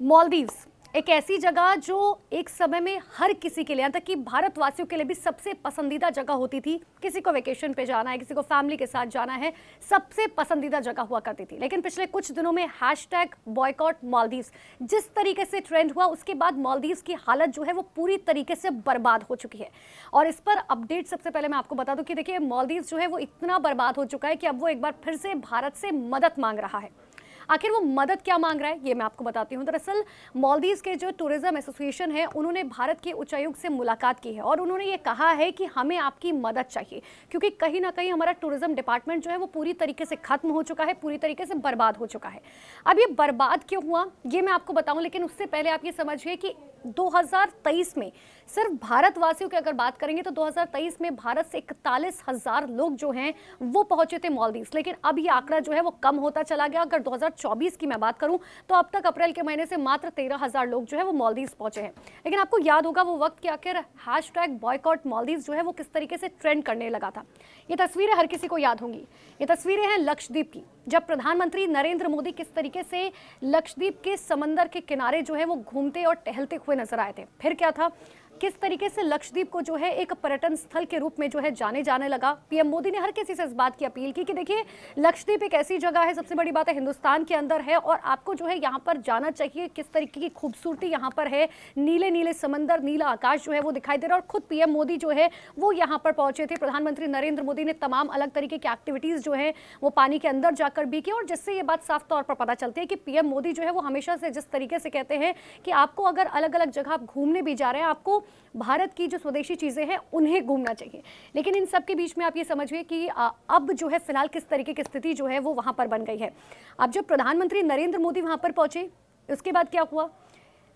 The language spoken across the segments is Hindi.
मालदीव्स एक ऐसी जगह जो एक समय में हर किसी के लिए, यहाँ तक कि भारतवासियों के लिए भी सबसे पसंदीदा जगह होती थी। किसी को वेकेशन पे जाना है, किसी को फैमिली के साथ जाना है, सबसे पसंदीदा जगह हुआ करती थी। लेकिन पिछले कुछ दिनों में हैशटैग बॉयकॉट मालदीव्स जिस तरीके से ट्रेंड हुआ, उसके बाद मालदीव्स की हालत जो है वो पूरी तरीके से बर्बाद हो चुकी है। और इस पर अपडेट सबसे पहले मैं आपको बता दूं कि देखिए, मालदीव्स जो है वो इतना बर्बाद हो चुका है कि अब वो एक बार फिर से भारत से मदद मांग रहा है। आखिर वो मदद क्या मांग रहा है, ये मैं आपको बताती हूँ। दरअसल मालदीव्स के जो टूरिज्म एसोसिएशन है, उन्होंने भारत के उच्चायुक्त से मुलाकात की है और उन्होंने ये कहा है कि हमें आपकी मदद चाहिए, क्योंकि कहीं ना कहीं हमारा टूरिज्म डिपार्टमेंट जो है वो पूरी तरीके से खत्म हो चुका है, पूरी तरीके से बर्बाद हो चुका है। अब ये बर्बाद क्यों हुआ ये मैं आपको बताऊं, लेकिन उससे पहले आप ये समझिए कि 2023 में सिर्फ भारतवासियों की अगर बात करेंगे तो 2023 में भारत से 41,000 लोग जो हैं वो पहुंचे थे मालदीव्स। लेकिन अब ये आंकड़ा जो है वो कम होता चला गया। अगर 2024 की मैं बात करूं तो अब तक अप्रैल के महीने से मात्र 13,000 लोग जो है वो मालदीव्स पहुंचे हैं। लेकिन आपको याद होगा वो वक्त कि आखिर हैशटैग बॉयकॉट मालदीव्स जो है वो किस तरीके से ट्रेंड करने लगा था। ये तस्वीरें हर किसी को याद होंगी। ये तस्वीरें हैं लक्षद्वीप की, जब प्रधानमंत्री नरेंद्र मोदी किस तरीके से लक्षद्वीप के समंदर के किनारे जो है वो घूमते और टहलते हुए नजर आए थे। फिर क्या था, किस तरीके से लक्षद्वीप को जो है एक पर्यटन स्थल के रूप में जो है जाने लगा। पीएम मोदी ने हर किसी से इस बात की अपील की कि देखिए, लक्षद्वीप एक ऐसी जगह है, सबसे बड़ी बात है हिंदुस्तान के अंदर है और आपको जो है यहाँ पर जाना चाहिए। किस तरीके की खूबसूरती यहाँ पर है, नीले नीले समंदर, नीला आकाश जो है वो दिखाई दे रहा है। और खुद पीएम मोदी जो है वो यहाँ पर पहुंचे थे। प्रधानमंत्री नरेंद्र मोदी ने तमाम अलग तरीके की एक्टिविटीज जो है वो पानी के अंदर जाकर भी की, और जिससे ये बात साफ तौर पर पता चलती है कि पीएम मोदी जो है वो हमेशा से जिस तरीके से कहते हैं कि आपको अगर अलग अलग जगह आप घूमने भी जा रहे हैं, आपको भारत की जो स्वदेशी चीजें हैं उन्हें घूमना चाहिए। लेकिन इन सब के बीच में आप ये समझिए कि अब जो है फिलहाल किस तरीके की स्थिति जो है वो वहां पर बन गई है। अब जब प्रधानमंत्री नरेंद्र मोदी वहां पर पहुंचे, उसके बाद क्या हुआ,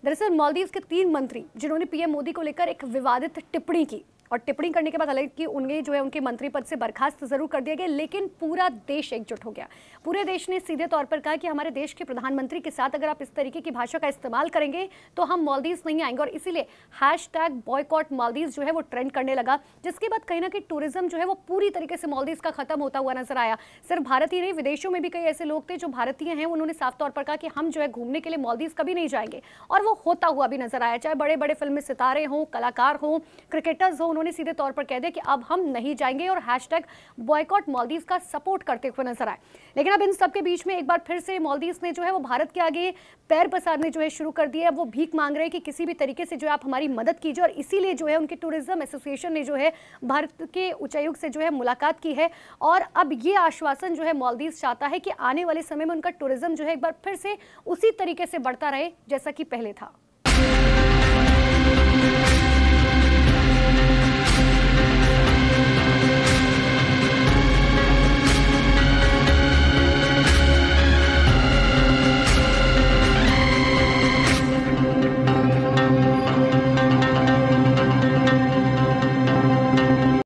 दरअसल मालदीव के 3 मंत्री जिन्होंने पीएम मोदी को लेकर एक विवादित टिप्पणी की, और टिप्पणी करने के बाद हालांकि उन्हें जो है उनके मंत्री पद से बर्खास्त जरूर कर दिया गया, लेकिन पूरा देश एकजुट हो गया। पूरे देश ने सीधे तौर पर कहा कि हमारे देश के प्रधानमंत्री के साथ अगर आप इस तरीके की भाषा का इस्तेमाल करेंगे तो हम मालदीव्स नहीं आएंगे। और इसीलिए हैशटैग बॉयकॉट मालदीव्स जो है वो ट्रेंड करने लगा, जिसके बाद कहीं ना कहीं टूरिज्म जो है वो पूरी तरीके से मालदीव्स का खत्म होता हुआ नजर आया। सिर्फ भारत ही नहीं, विदेशों में भी कई ऐसे लोग थे जो भारतीय हैं, उन्होंने साफ तौर पर कहा कि हम जो है घूमने के लिए मालदीव्स कभी नहीं जाएंगे, और वो होता हुआ भी नजर आया। चाहे बड़े बड़े फिल्मी सितारे हों, कलाकार हों, क्रिकेटर्स हों, उन्होंने सीधे तौर पर कह दिया कि अब हम नहीं जाएंगे और हैशटैग बॉयकॉट मालदीव्स का सपोर्ट करते हुए नजर आए। लेकिन अब इन सब के बीच में एक बार फिर से मालदीव्स ने जो है वो भारत के आगे पैर पसारने जो है शुरू कर दिया। वो भीख मांग रहे हैं कि किसी भी तरीके से जो है आप हमारी मदद कीजिए, और इसीलिए जो है उनके टूरिज्म एसोसिएशन ने जो है भारत के उच्चायुक्त से जो है मुलाकात की है। और अब ये आश्वासन जो है मालदीव्स चाहता है कि आने वाले समय में उनका टूरिज्म जो है एक बार फिर से उसी तरीके से बढ़ता रहे जैसा कि पहले था।